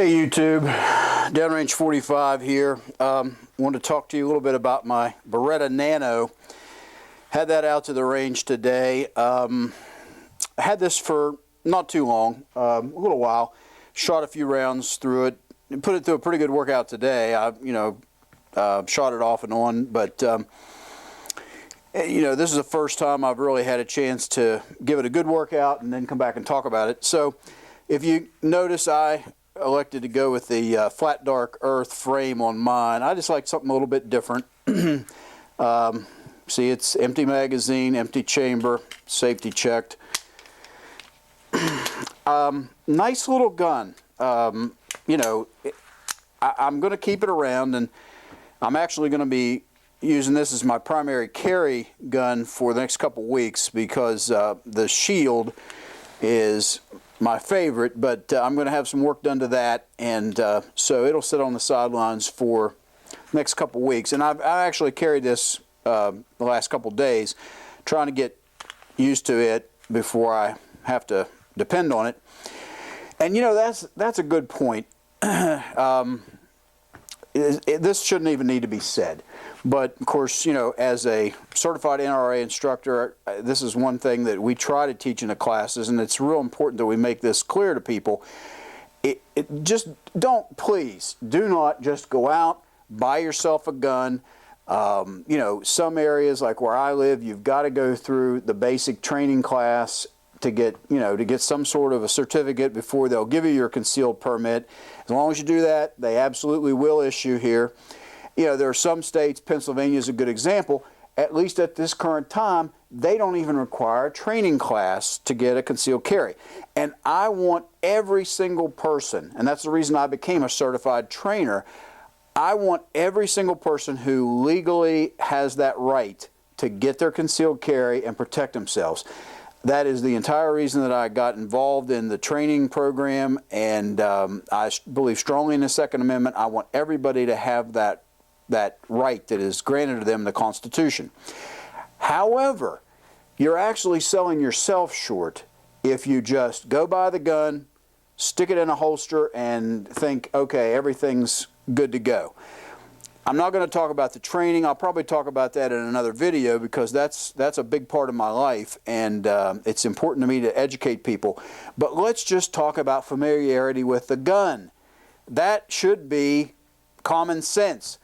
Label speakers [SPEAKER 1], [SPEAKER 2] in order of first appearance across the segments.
[SPEAKER 1] Hey YouTube, Downrange 45 here. Want to talk to you a little bit about my Beretta Nano. Had that out to the range today. I had this for not too long, a little while. Shot a few rounds through it, and put it through a pretty good workout today. I, shot it off and on, but this is the first time I've really had a chance to give it a good workout and then come back and talk about it. So, if you notice, I elected to go with the flat dark earth frame on mine. I just like something a little bit different. See, it's empty magazine, empty chamber, safety checked. Nice little gun. I'm going to keep it around, and I'm actually going to be using this as my primary carry gun for the next couple weeks because the shield is my favorite, but I'm going to have some work done to that, and so it'll sit on the sidelines for the next couple weeks. And I actually carried this the last couple days, trying to get used to it before I have to depend on it. And that's a good point. This shouldn't even need to be said, but of course, as a certified NRA instructor, this is one thing that we try to teach in the classes, and it's real important that we make this clear to people. Just please do not just go out, buy yourself a gun. Some areas like where I live, you've got to go through the basic training class to get some sort of a certificate before they'll give you your concealed permit. As long as you do that, they absolutely will issue here. There are some states, Pennsylvania is a good example, at least at this current time, they don't even require a training class to get a concealed carry. And I want every single person, and that's the reason I became a certified trainer, I want every single person who legally has that right to get their concealed carry and protect themselves. That is the entire reason that I got involved in the training program, and I believe strongly in the Second Amendment. I want everybody to have that right that is granted to them in the Constitution. However, you're actually selling yourself short if you just go buy the gun, stick it in a holster, and think, okay, everything's good to go. I'm not going to talk about the training. I'll probably talk about that in another video because that's a big part of my life, and it's important to me to educate people. But let's just talk about familiarity with the gun. That should be common sense.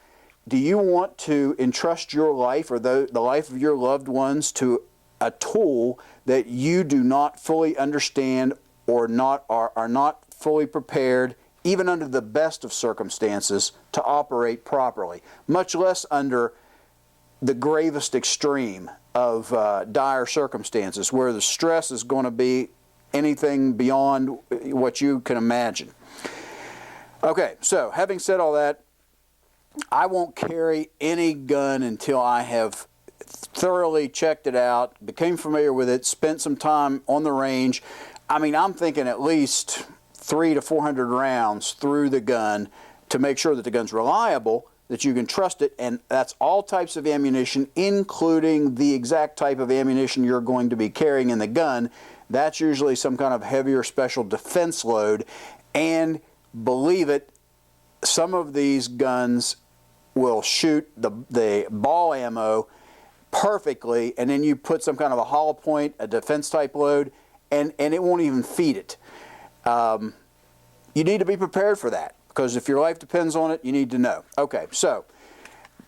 [SPEAKER 1] Do you want to entrust your life or the life of your loved ones to a tool that you do not fully understand or are not fully prepared, even under the best of circumstances, to operate properly, much less under the gravest extreme of dire circumstances where the stress is going to be anything beyond what you can imagine. Okay, so having said all that, I won't carry any gun until I have thoroughly checked it out, became familiar with it, spent some time on the range. I mean, I'm thinking at least 300 to 400 rounds through the gun to make sure that the gun's reliable, that you can trust it, and that's all types of ammunition, including the exact type of ammunition you're going to be carrying in the gun. That's usually some kind of heavier special defense load, and believe it, some of these guns will shoot the ball ammo perfectly, and then you put some kind of a hollow point, a defense type load, and it won't even feed it. You need to be prepared for that, because if your life depends on it, you need to know. Okay, so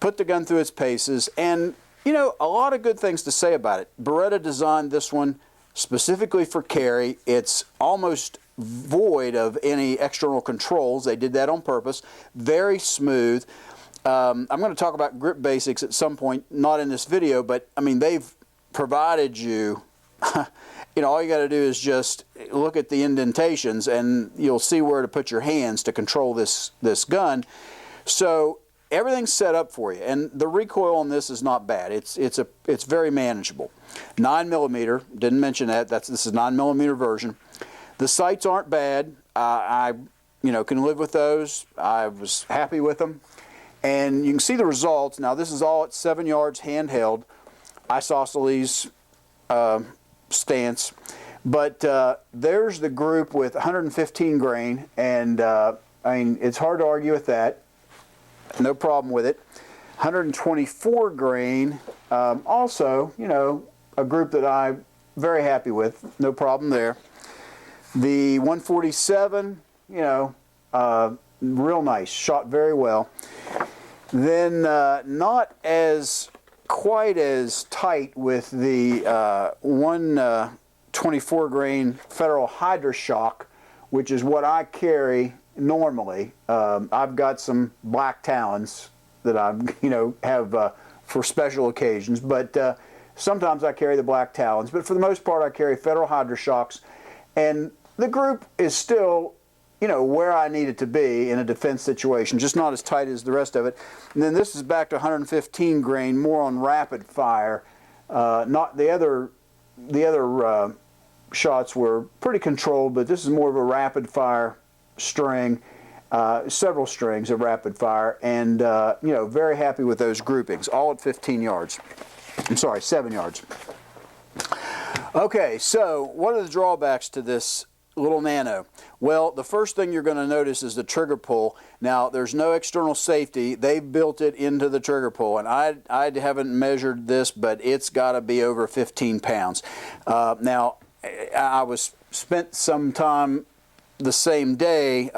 [SPEAKER 1] put the gun through its paces, and a lot of good things to say about it. Beretta designed this one specifically for carry. It's almost void of any external controls. They did that on purpose. Very smooth. I'm going to talk about grip basics at some point, not in this video, but I mean, they've provided you all you got to do is just look at the indentations and you'll see where to put your hands to control this gun. So everything's set up for you, and the recoil on this is not bad. It's very manageable. 9mm, didn't mention that. This is a 9mm version. The sights aren't bad. I can live with those. I was happy with them, and you can see the results. Now this is all at 7 yards handheld, isosceles stance, but there's the group with 115 grain, and I mean, it's hard to argue with that. No problem with it. 124 grain, also, you know, a group that I'm very happy with. No problem there. The 147, you know, real nice, shot very well. Then not as quite as tight with the 124 grain Federal Hydra-Shock, which is what I carry normally. I've got some black talons that I, you know, have for special occasions, but sometimes I carry the black talons. But for the most part, I carry Federal Hydra-Shocks, and the group is still, you know, where I need it to be in a defense situation, just not as tight as the rest of it. And then this is back to 115 grain, more on rapid fire. Not the other shots were pretty controlled, but this is more of a rapid fire string, several strings of rapid fire, and you know, very happy with those groupings, all at 15 yards. I'm sorry, 7 yards. Okay, so what are the drawbacks to this little Nano? Well, the first thing you're going to notice is the trigger pull. Now, there's no external safety. They've built it into the trigger pull, and I haven't measured this, but it's got to be over 15 pounds. Now, I spent some time the same day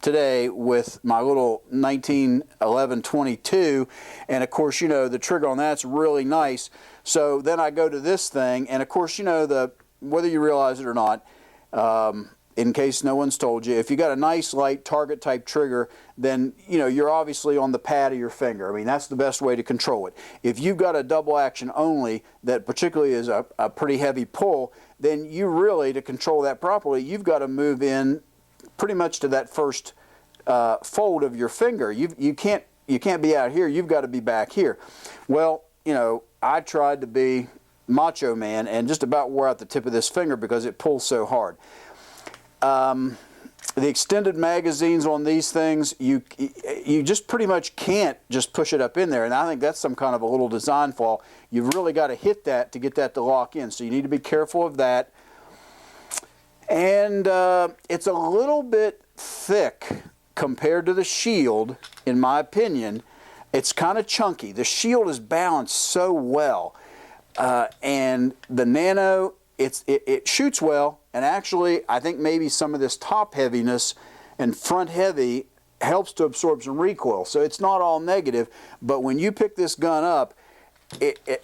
[SPEAKER 1] today with my little 1911 22, and of course, you know, the trigger on that's really nice. So then I go to this thing, and of course, you know, whether you realize it or not, in case no one's told you, if you got a nice light target type trigger, then you know you're obviously on the pad of your finger. I mean, that's the best way to control it. If you've got a double action only that particularly is a pretty heavy pull, then you really, to control that properly, you've got to move in pretty much to that first fold of your finger. You can't be out here. You've got to be back here. Well, you know, I tried to be macho man and just about wore out the tip of this finger because it pulls so hard. The extended magazines on these things, you just pretty much can't just push it up in there, and I think that's some kind of a little design flaw. You've really got to hit that to get that to lock in, so you need to be careful of that. And it's a little bit thick compared to the Shield, in my opinion. It's kind of chunky. The Shield is balanced so well, and the Nano, it shoots well. And actually, I think maybe some of this top heaviness and front heavy helps to absorb some recoil. So it's not all negative, but when you pick this gun up,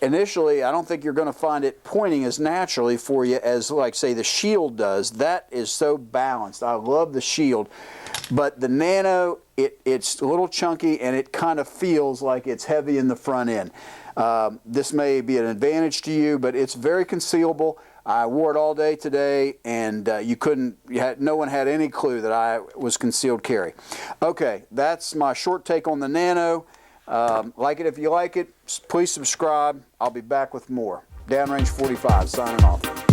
[SPEAKER 1] initially, I don't think you're going to find it pointing as naturally for you as, like, say, the Shield does. That is so balanced. I love the Shield. But the Nano, it's a little chunky, and it kind of feels like it's heavy in the front end. This may be an advantage to you, but it's very concealable. I wore it all day today, and no one had any clue that I was concealed carry. Okay, that's my short take on the Nano. Like it if you like it. Please subscribe. I'll be back with more. Downrange 45 signing off.